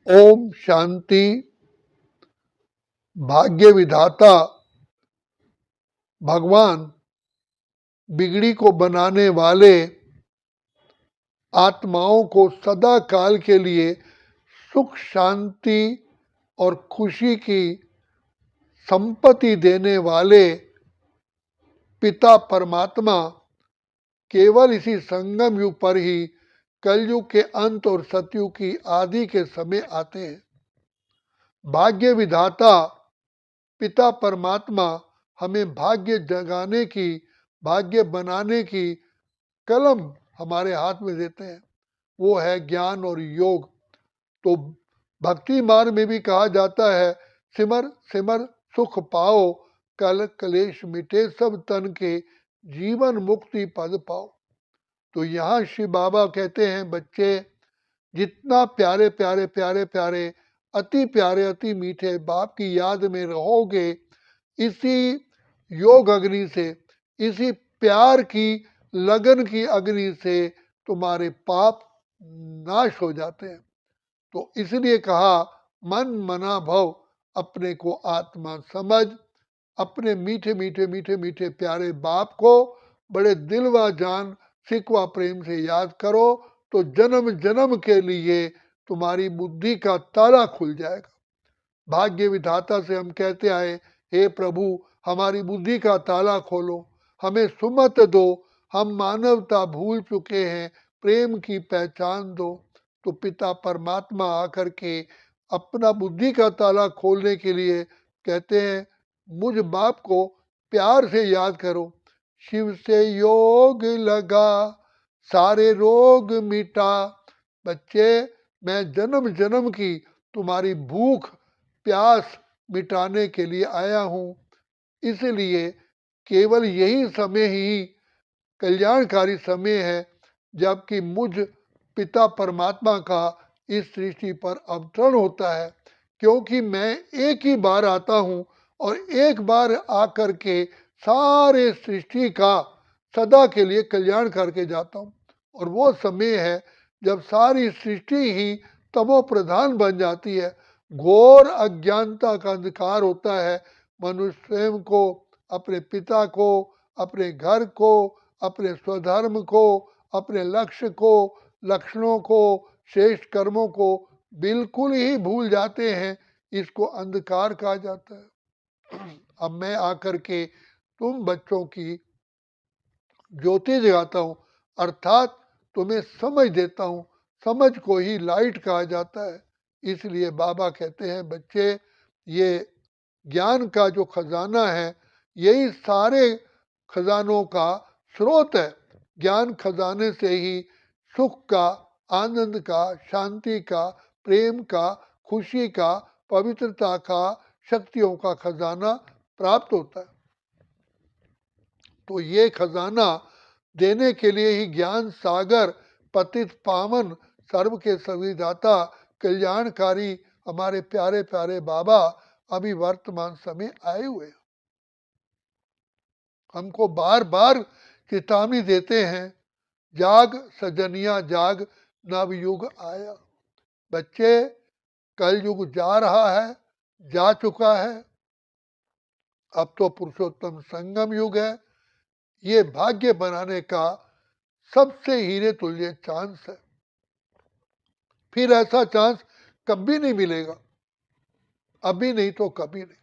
ओम शांति। भाग्य विधाता भगवान बिगड़ी को बनाने वाले आत्माओं को सदा काल के लिए सुख शांति और खुशी की संपत्ति देने वाले पिता परमात्मा केवल इसी संगम युग पर ही कलयुग के अंत और सतयुग की आदि के समय आते हैं। भाग्य विधाता पिता परमात्मा हमें भाग्य जगाने की, भाग्य बनाने की कलम हमारे हाथ में देते हैं, वो है ज्ञान और योग। तो भक्ति मार्ग में भी कहा जाता है, सिमर सिमर सुख पाओ, कल कलेश मिटे सब तन के, जीवन मुक्ति पद पाओ। तो यहाँ शिव बाबा कहते हैं, बच्चे जितना प्यारे प्यारे प्यारे प्यारे अति प्यारे अति मीठे बाप की याद में रहोगे, इसी योग अग्नि से, इसी प्यार की लगन की अग्नि से तुम्हारे पाप नाश हो जाते हैं। तो इसलिए कहा, मन मना भव, अपने को आत्मा समझ, अपने मीठे मीठे मीठे मीठे प्यारे बाप को बड़े दिल व जान सिकवा प्रेम से याद करो, तो जन्म जन्म के लिए तुम्हारी बुद्धि का ताला खुल जाएगा। भाग्य विधाता से हम कहते आए, हे प्रभु हमारी बुद्धि का ताला खोलो, हमें सुमत दो, हम मानवता भूल चुके हैं, प्रेम की पहचान दो। तो पिता परमात्मा आकर के अपना बुद्धि का ताला खोलने के लिए कहते हैं, मुझ बाप को प्यार से याद करो। शिव से योग लगा, सारे रोग मिटा। बच्चे, मैं जन्म जन्म की तुम्हारी भूख प्यास मिटाने के लिए आया हूँ, इसलिए केवल यही समय ही कल्याणकारी समय है जबकि मुझ पिता परमात्मा का इस सृष्टि पर अवतरण होता है। क्योंकि मैं एक ही बार आता हूँ और एक बार आकर के सारे सृष्टि का सदा के लिए कल्याण करके जाता हूँ। और वो समय है जब सारी सृष्टि ही तमो प्रधान बन जाती है, घोर अज्ञानता का अंधकार होता है। मनुष्य स्वयं को, अपने पिता को, अपने घर को, अपने स्वधर्म को, अपने लक्ष्य को, लक्षणों को, श्रेष्ठ कर्मों को बिल्कुल ही भूल जाते हैं। इसको अंधकार कहा जाता है। अब मैं आकर के तुम बच्चों की ज्योति जगाता हूँ, अर्थात तुम्हें समझ देता हूँ। समझ को ही लाइट कहा जाता है। इसलिए बाबा कहते हैं, बच्चे ये ज्ञान का जो खजाना है, यही सारे खजानों का स्रोत है। ज्ञान खजाने से ही सुख का, आनंद का, शांति का, प्रेम का, खुशी का, पवित्रता का, शक्तियों का खजाना प्राप्त होता है। तो ये खजाना देने के लिए ही ज्ञान सागर पतित पावन सर्व के सभी दाता कल्याणकारी हमारे प्यारे प्यारे बाबा अभी वर्तमान समय आए हुए हैं। हमको बार बार चेतावनी देते हैं, जाग सजनिया जाग, नवयुग आया। बच्चे, कल युग जा रहा है, जा चुका है, अब तो पुरुषोत्तम संगम युग है। ये भाग्य बनाने का सबसे हीरे तुल्य चांस है, फिर ऐसा चांस कभी नहीं मिलेगा, अभी नहीं तो कभी नहीं।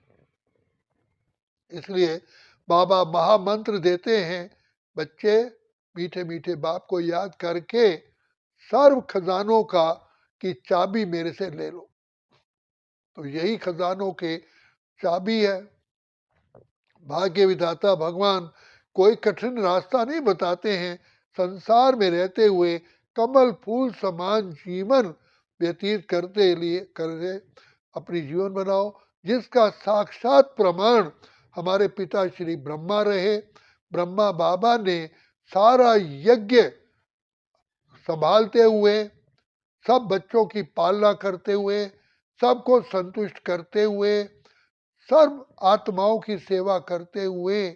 इसलिए बाबा महामंत्र देते हैं, बच्चे मीठे मीठे बाप को याद करके सर्व खजानों का की चाबी मेरे से ले लो। तो यही खजानों के चाबी है। भाग्य विधाता भगवान कोई कठिन रास्ता नहीं बताते हैं। संसार में रहते हुए कमल फूल समान जीवन व्यतीत करते लिए करे अपनी जीवन बनाओ, जिसका साक्षात प्रमाण हमारे पिता श्री ब्रह्मा रहे। ब्रह्मा बाबा ने सारा यज्ञ संभालते हुए, सब बच्चों की पालना करते हुए, सबको संतुष्ट करते हुए, सर्व आत्माओं की सेवा करते हुए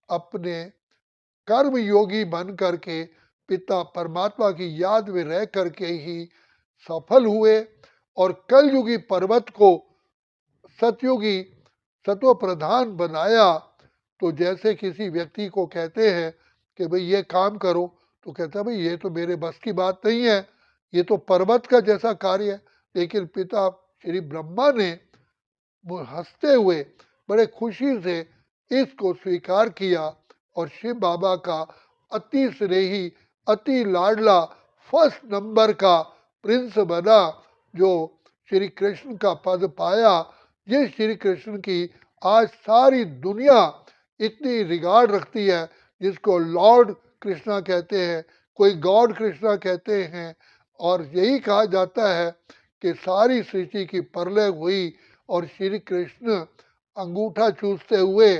अपने कर्म योगी बन करके पिता परमात्मा की याद में रह करके ही सफल हुए और कलयुगी पर्वत को सतयुगी सत्व प्रधान बनाया। तो जैसे किसी व्यक्ति को कहते हैं कि भाई ये काम करो, तो कहता है भाई ये तो मेरे बस की बात नहीं है, ये तो पर्वत का जैसा कार्य है। लेकिन पिता श्री ब्रह्मा ने वो हंसते हुए बड़े खुशी से इसको स्वीकार किया और शिव बाबा का अति स्नेही, अति लाडला, फर्स्ट नंबर का प्रिंस बना, जो श्री कृष्ण का पद पाया। जिस श्री कृष्ण की आज सारी दुनिया इतनी रिगार्ड रखती है, जिसको लॉर्ड कृष्णा कहते हैं, कोई गॉड कृष्णा कहते हैं। और यही कहा जाता है कि सारी सृष्टि की प्रलय हुई और श्री कृष्ण अंगूठा चूसते हुए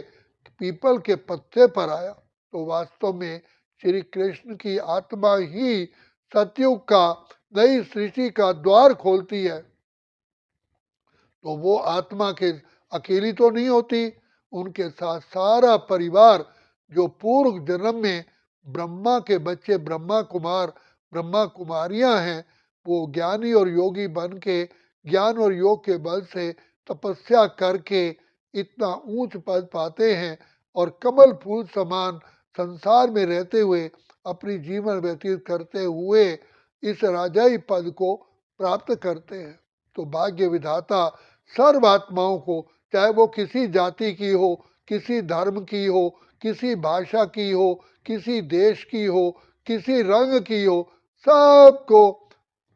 पीपल के पत्ते पर आया। तो वास्तव में श्री कृष्ण की आत्मा ही सतयुग का, नई सृष्टि का द्वार खोलती है। तो वो आत्मा के अकेली तो नहीं होती, उनके साथ सारा परिवार जो पूर्व जन्म में ब्रह्मा के बच्चे ब्रह्मा कुमार ब्रह्मा कुमारियां हैं, वो ज्ञानी और योगी बन के ज्ञान और योग के बल से तपस्या करके इतना ऊंच पद पाते हैं और कमल फूल समान संसार में रहते हुए अपनी जीवन व्यतीत करते हुए इस राजाई पद को प्राप्त करते हैं। तो भाग्य विधाता सर्व आत्माओं को, चाहे वो किसी जाति की हो, किसी धर्म की हो, किसी भाषा की हो, किसी देश की हो, किसी रंग की हो, सबको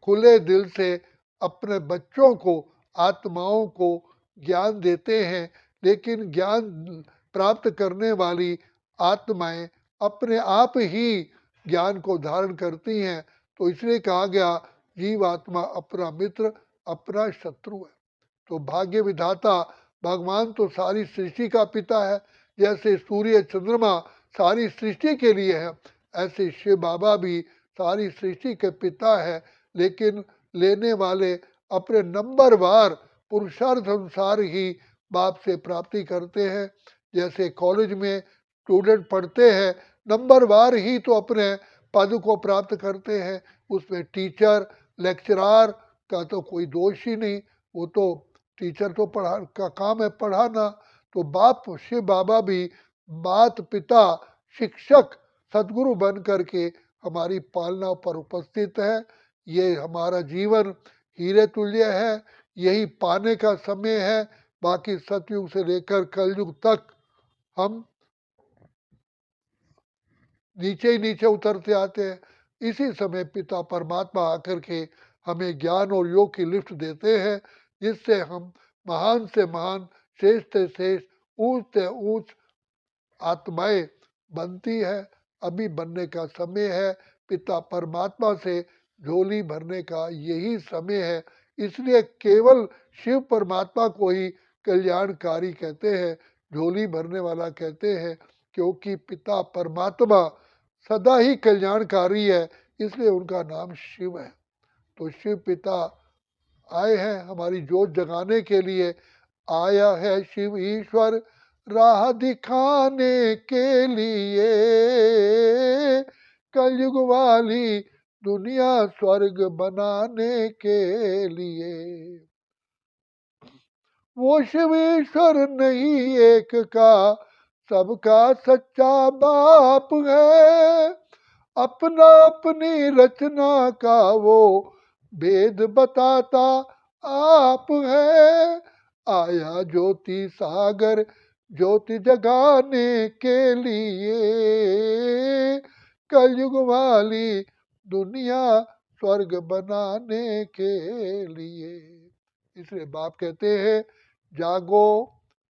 खुले दिल से अपने बच्चों को, आत्माओं को ज्ञान देते हैं। लेकिन ज्ञान प्राप्त करने वाली आत्माएं अपने आप ही ज्ञान को धारण करती हैं। तो इसलिए कहा गया जीव आत्मा अपना मित्र अपना शत्रु है। तो भाग्य विधाता भगवान तो सारी सृष्टि का पिता है, जैसे सूर्य चंद्रमा सारी सृष्टि के लिए है, ऐसे शिव बाबा भी सारी सृष्टि के पिता है। लेकिन लेने वाले अपने नंबर वार पुरुषार्थ अनुसार ही बाप से प्राप्ति करते हैं। जैसे कॉलेज में स्टूडेंट पढ़ते हैं, नंबर वार ही तो अपने पद को प्राप्त करते हैं। उसमें टीचर लेक्चरार का तो कोई दोष ही नहीं, वो तो टीचर तो पढ़ा का काम है पढ़ाना। तो बाप शिव बाबा भी मात पिता शिक्षक सदगुरु बन करके हमारी पालना पर उपस्थित है। ये हमारा जीवन हीरे तुल्य है, यही पाने का समय है। बाकी सतयुग से लेकर कलयुग तक हम नीचे ही नीचे उतरते आते हैं। इसी समय पिता परमात्मा आकर के हमें ज्ञान और योग की लिफ्ट देते हैं, जिससे हम महान से महान, श्रेष्ठ से श्रेष्ठ, ऊंच से ऊंच आत्माएं बनती है। अभी बनने का समय है, पिता परमात्मा से झोली भरने का यही समय है। इसलिए केवल शिव परमात्मा को ही कल्याणकारी कहते हैं, झोली भरने वाला कहते हैं, क्योंकि पिता परमात्मा सदा ही कल्याणकारी है, इसलिए उनका नाम शिव है। तो शिव पिता आए हैं हमारी जोत जगाने के लिए। आया है शिव ईश्वर राह दिखाने के लिए, कलयुग वाली दुनिया स्वर्ग बनाने के लिए। वो शिव ईश्वर नहीं एक का, सबका सच्चा बाप है। अपना अपनी रचना का वो भेद बताता आप है। आया ज्योति सागर ज्योति जगाने के लिए, कलयुग वाली दुनिया स्वर्ग बनाने के लिए। इसलिए बाप कहते हैं जागो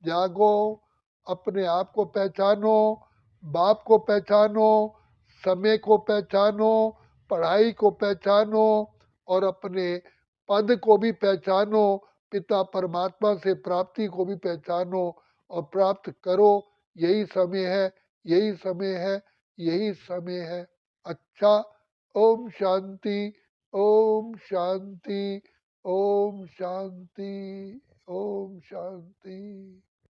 जागो, अपने आप को पहचानो, बाप को पहचानो, समय को पहचानो, पढ़ाई को पहचानो और अपने पद को भी पहचानो, पिता परमात्मा से प्राप्ति को भी पहचानो और प्राप्त करो। यही समय है, यही समय है, यही समय है। अच्छा, ओम शांति, ओम शांति, ओम शांति, ओम शांति।